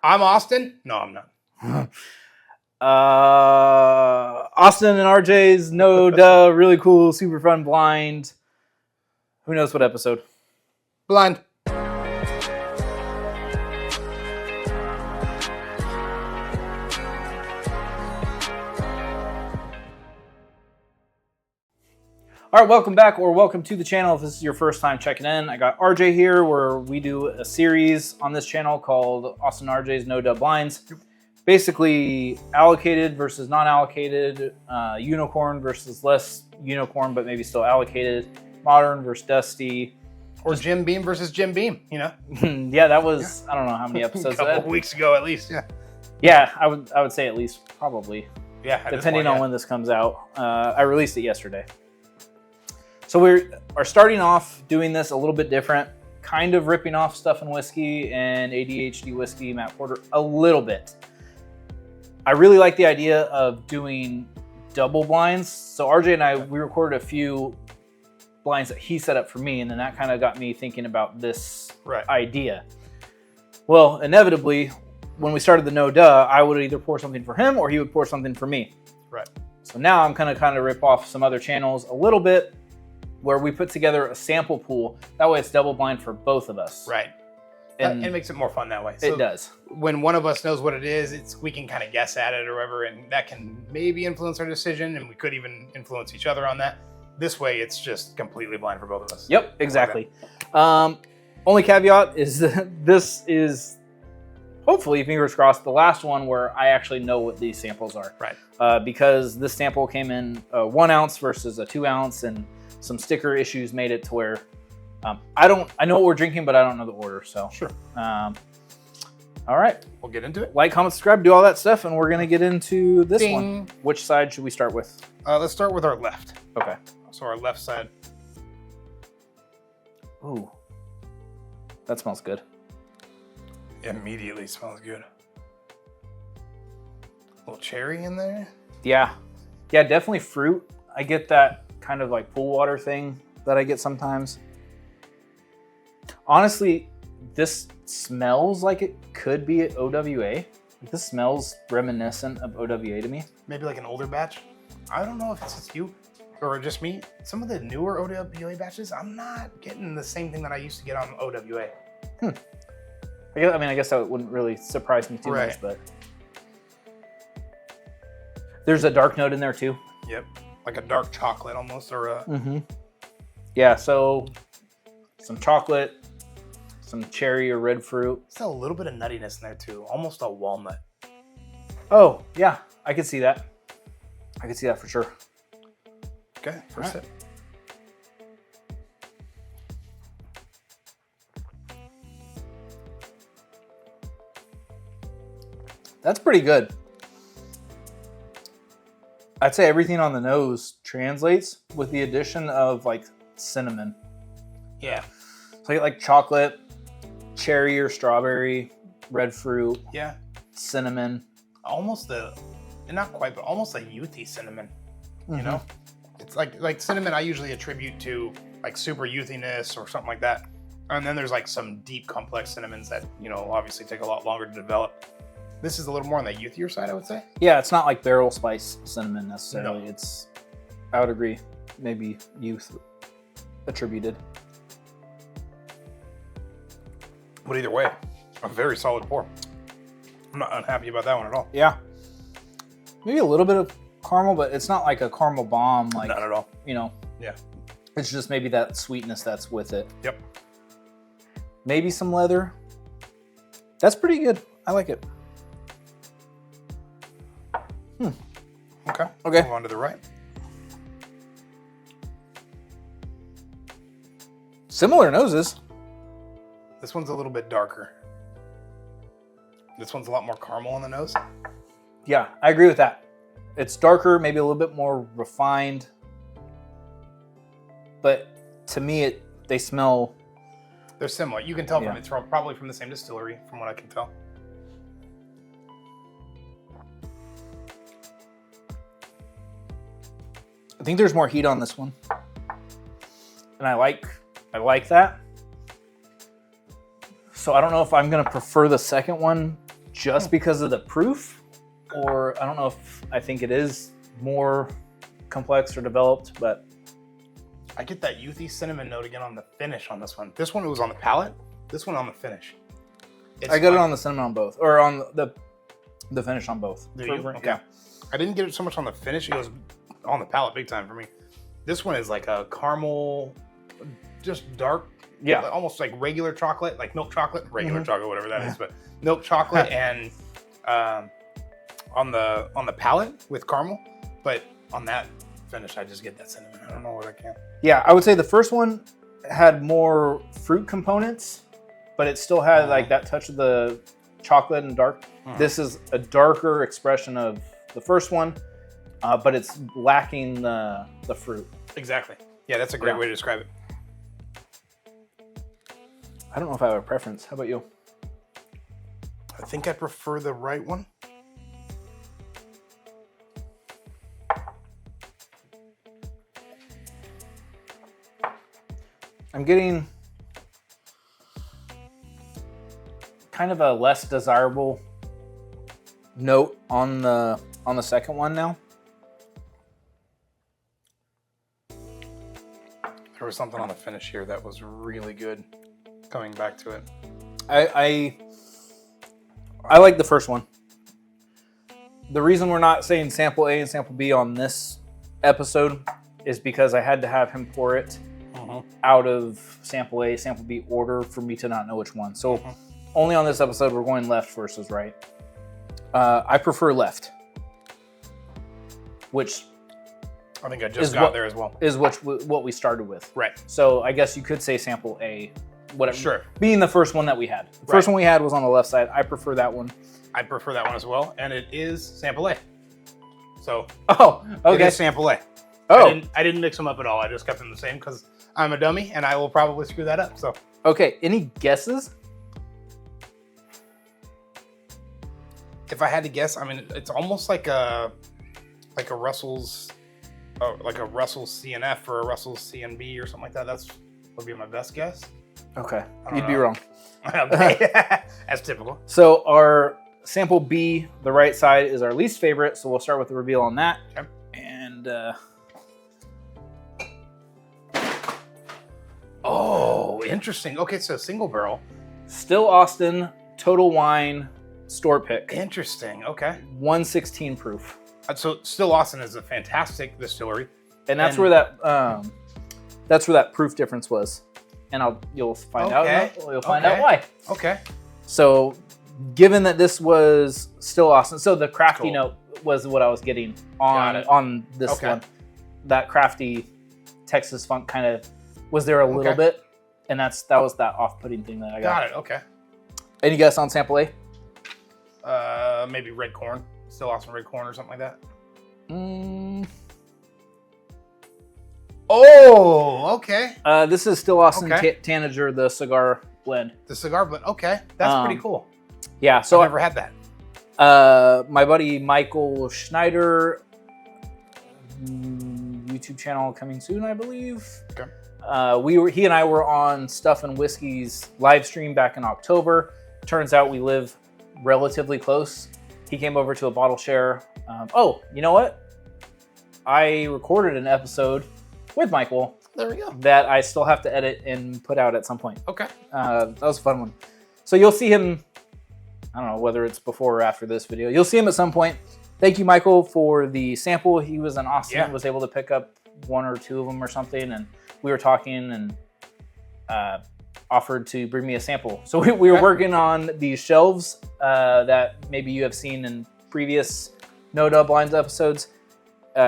I'm Austin. No, I'm not. Austin and RJ's no duh, really cool, super fun blind. Who knows what episode? Blind. All right, welcome back or welcome to the channel. If this is your first time checking in, I got RJ here where we do a series on this channel called Austin RJ's No Dub Blinds. Basically allocated versus non-allocated, unicorn versus less unicorn but maybe still allocated, modern versus dusty. Or Jim Beam versus Jim Beam, you know? Yeah, that was, I don't know how many episodes. A couple weeks ago at least, yeah. Yeah, I would say at least, probably. Yeah, depending on when this comes out. I released it yesterday. So we are starting off doing this a little bit different, kind of ripping off Stuff and Whiskey and ADHD Whiskey, Matt Porter, a little bit. I really like the idea of doing double blinds. So RJ and I, we recorded a few blinds that he set up for me, and then that kind of got me thinking about this idea. Well, inevitably, when we started the No Duh, I would either pour something for him or he would pour something for me. Right. So now I'm kind of rip off some other channels a little bit, where we put together a sample pool. That way it's double blind for both of us. Right. And it makes it more fun that way. So it does. When one of us knows what it is, we can kind of guess at it or whatever, and that can maybe influence our decision, and we could even influence each other on that. This way, it's just completely blind for both of us. Yep, exactly. Only caveat is that this is, hopefully, fingers crossed, the last one where I actually know what these samples are. Right. Because this sample came in 1 ounce versus a 2 ounce, and some sticker issues made it to where I know what we're drinking, but I don't know the order. So sure. All right, we'll get into it. Like, comment, subscribe, do all that stuff, and we're gonna get into this Ding. one. Which side should we start with? Let's start with our left. Okay. So our left side. Ooh, that smells good. Immediately smells good. A little cherry in there. Yeah, definitely fruit. I get that kind of like pool water thing that I get sometimes. Honestly, this smells like it could be at OWA. This smells reminiscent of OWA to me. Maybe like an older batch. I don't know if it's just you or just me. Some of the newer OWA batches, I'm not getting the same thing that I used to get on OWA. I guess that wouldn't really surprise me too much, but there's a dark note in there too. Yep, like a dark chocolate almost, or a... Yeah, so some chocolate, some cherry or red fruit. Still a little bit of nuttiness in there too, almost a walnut. Oh, yeah, I could see that. I could see that for sure. Okay, first sip. That's pretty good. I'd say everything on the nose translates with the addition of like cinnamon. Yeah. So I get like chocolate, cherry or strawberry, red fruit. Yeah. Cinnamon. Almost not quite, but almost a youthy cinnamon. You know? It's like cinnamon I usually attribute to like super youthiness or something like that. And then there's like some deep complex cinnamons that, you know, obviously take a lot longer to develop. This is a little more on the youthier side, I would say. Yeah, it's not like barrel spice cinnamon necessarily. No. It's, I would agree, maybe youth attributed. But either way, a very solid pour. I'm not unhappy about that one at all. Yeah. Maybe a little bit of caramel, but it's not like a caramel bomb. Like, not at all. You know. Yeah. It's just maybe that sweetness that's with it. Yep. Maybe some leather. That's pretty good. I like it. Okay. Move on to the right. Similar noses. This one's a little bit darker. This one's a lot more caramel on the nose. Yeah, I agree with that. It's darker, maybe a little bit more refined. But to me, they smell... They're similar. You can tell from it's probably from the same distillery, from what I can tell. I think there's more heat on this one. And I like that. So I don't know if I'm gonna prefer the second one just because of the proof, or I don't know if I think it is more complex or developed, but I get that youthy cinnamon note again on the finish on this one. This one was on the palate. This one on the finish. I got it on the cinnamon on both, or on the finish on both. Do you? Okay. Yeah. I didn't get it so much on the finish. It goes on the palate big time for me. This one is like a caramel, just dark. Yeah. Almost like regular chocolate, like milk chocolate, regular chocolate, whatever that is, but milk chocolate and on the palate with caramel, but on that finish, I just get that cinnamon. I don't know what I can. Yeah, I would say the first one had more fruit components, but it still had like that touch of the chocolate and dark. This is a darker expression of the first one, but it's lacking the fruit. Exactly. Yeah, that's a great way to describe it. I don't know if I have a preference. How about you? I think I prefer the right one. I'm getting kind of a less desirable note on the second one now. There was something on the finish here that was really good. Coming back to it, I like the first one. The reason we're not saying sample A and sample B on this episode is because I had to have him pour it out of sample A, sample B order for me to not know which one. So only on this episode we're going left versus right. I prefer left, which I think I just got there as well. Is what we started with. Right. So I guess you could say sample A, whatever. Sure. Being the first one that we had. The first one we had was on the left side. I prefer that one. I prefer that one as well, and it is sample A. So. Oh, okay. It is sample A. Oh. I didn't mix them up at all. I just kept them the same because I'm a dummy and I will probably screw that up. So. Okay. Any guesses? If I had to guess, I mean, it's almost like a Russell's, like a Russell's CNF or a Russell's CNB or something like that. That's would be my best guess. Okay, you'd be wrong. Okay. As typical. So our sample B, the right side, is our least favorite. So we'll start with the reveal on that. Okay. And oh, interesting. Okay, so single barrel. Still Austin, Total Wine, store pick. Interesting. Okay. 116 proof. So Still Austin is a fantastic distillery, and that's where that proof difference was. And you'll find out. You'll find out why. Okay. So, given that this was Still Austin, so the crafty note was what I was getting on this one. That crafty Texas funk kind of was there a little bit, and that was that off-putting thing that I got. Got it. Okay. Any guess on sample A? Maybe red corn. Still Austin red corn or something like that. Oh, okay. This is Still Austin Tanager, the cigar blend. The cigar blend. Okay, that's pretty cool. Yeah, so I've never had that. My buddy Michael Schneider, YouTube channel coming soon, I believe. Okay. He and I were on Stuff and Whiskey's live stream back in October. Turns out we live relatively close. He came over to a bottle share. Oh, you know what? I recorded an episode with Michael. There we go. That I still have to edit and put out at some point. Okay. That was a fun one. So you'll see him, I don't know whether it's before or after this video. You'll see him at some point. Thank you, Michael, for the sample. He was in Austin, was able to pick up one or two of them or something. And we were talking and offered to bring me a sample. So we were working on these shelves that maybe you have seen in previous No Dub Lines episodes.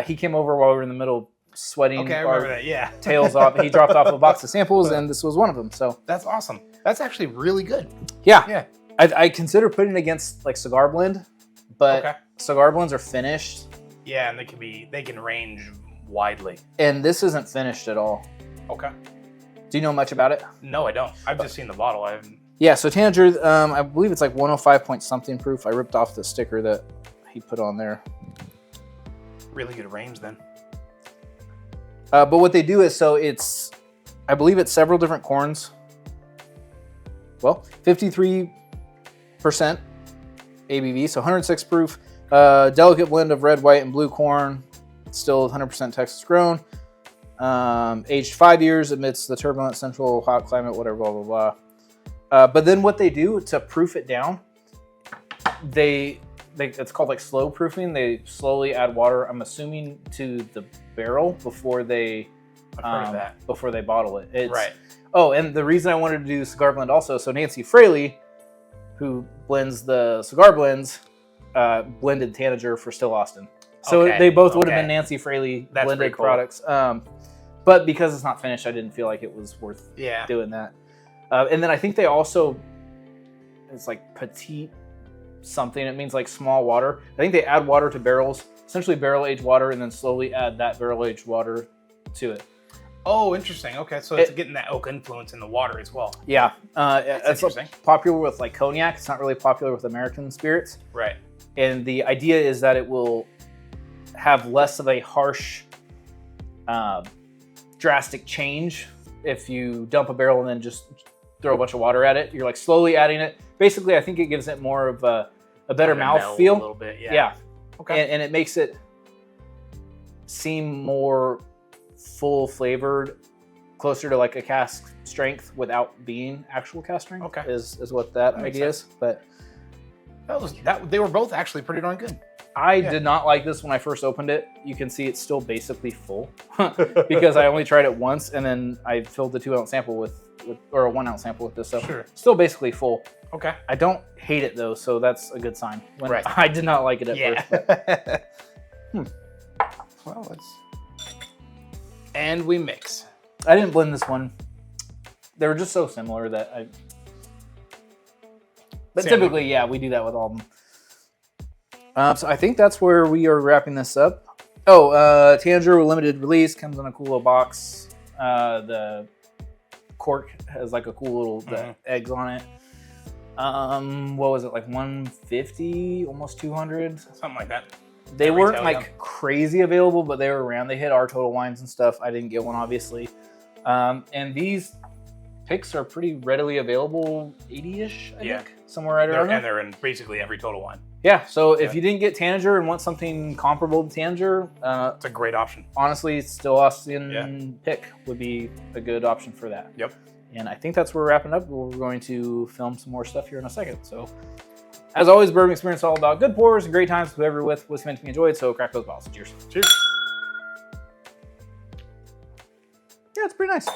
He came over while we were in the middle sweating I remember that. Yeah. tails off. He dropped off a box of samples, and this was one of them. So that's awesome. That's actually really good. Yeah. Yeah. I consider putting it against like cigar blend, but cigar blends are finished. Yeah, and they can range widely. And this isn't finished at all. Okay. Do you know much about it? No, I don't. I've just seen the bottle. I haven't. Yeah, so Tanager, I believe it's like 105 point something proof. I ripped off the sticker that he put on there. Really good range then. But what they do is, I believe it's several different corns. Well, 53% ABV, so 106 proof. Delicate blend of red, white, and blue corn. Still 100% Texas grown. Aged 5 years amidst the turbulent central hot climate, whatever, blah, blah, blah. But then what they do to proof it down, it's called like slow proofing. They slowly add water, I'm assuming, to the barrel before they bottle it. Right. Oh, and the reason I wanted to do the cigar blend also, so Nancy Fraley, who blends the cigar blends, blended Tanager for Still Austin. So they both would have been Nancy Fraley blended cool. products. But because it's not finished, I didn't feel like it was worth doing that. And then I think they also, it's like petite something. It means like small water. I think they add water to barrels, essentially barrel aged water, and then slowly add that barrel aged water to it. Oh, interesting. Okay, so it's getting that oak influence in the water as well. Yeah, it's interesting. Popular with like cognac. It's not really popular with American spirits. Right. And the idea is that it will have less of a harsh, drastic change if you dump a barrel and then just throw a bunch of water at it. You're like slowly adding it. Basically, I think it gives it more of a better mouth feel. A little bit, yeah. Okay. And it makes it seem more full flavored, closer to like a cask strength without being actual cask strength. Okay. Is what that idea is. But they were both actually pretty darn good. I did not like this when I first opened it. You can see it's still basically full because I only tried it once and then I filled the 2 ounce sample with or a 1 ounce sample with this. So still basically full. Okay. I don't hate it though, so that's a good sign. Right. I did not like it at first. But, Well, and we mix. I didn't blend this one. They were just so similar that I. But typically, we do that with all of them. So I think that's where we are wrapping this up. Oh, Tanager limited release comes in a cool little box. The cork has like a cool little eggs on it. What was it, like 150, almost 200? Something like that. They weren't like crazy available, but they were around. They hit our total wines and stuff. I didn't get one, obviously. And these picks are pretty readily available, 80-ish, I think, somewhere right around there. And they're in basically every total wine. Yeah, so if you didn't get Tanager and want something comparable to Tanager, it's a great option. Honestly, Still Austin pick would be a good option for that. Yep. And I think that's where we're wrapping up. We're going to film some more stuff here in a second. So, as always, Bourbon Experience is all about good pours and great times with whoever you're with. What's meant to be enjoyed. So, crack those bottles. Cheers. Cheers. Yeah, it's pretty nice.